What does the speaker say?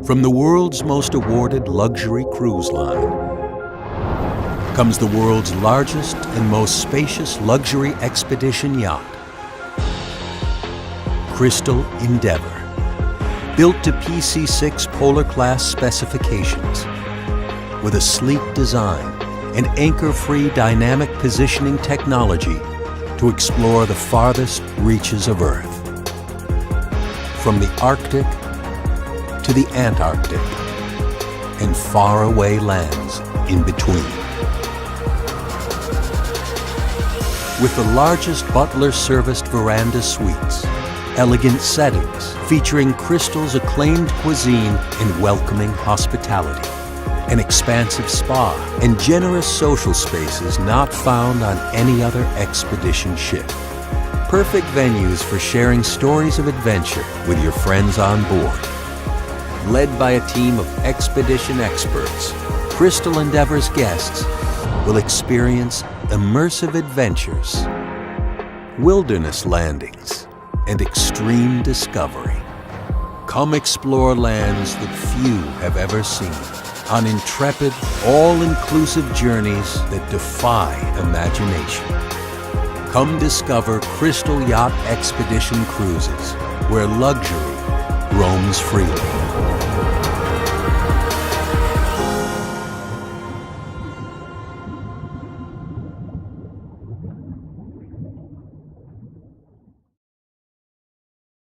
From the world's most awarded luxury cruise line comes the world's largest and most spacious luxury expedition yacht, Crystal Endeavour. Built to PC-6 Polar Class specifications, with a sleek design and anchor-free dynamic positioning technology to explore the farthest reaches of Earth. From the Arctic to the Antarctic and faraway lands in between. With the largest butler-serviced veranda suites, elegant settings featuring Crystal's acclaimed cuisine and welcoming hospitality, an expansive spa, and generous social spaces not found on any other expedition ship. Perfect venues for sharing stories of adventure with your friends on board. Led by a team of expedition experts, Crystal Endeavour's guests will experience immersive adventures, wilderness landings, and extreme discovery. Come explore lands that few have ever seen on intrepid, all-inclusive journeys that defy imagination. Come discover Crystal Yacht Expedition Cruises, where luxury roams freely.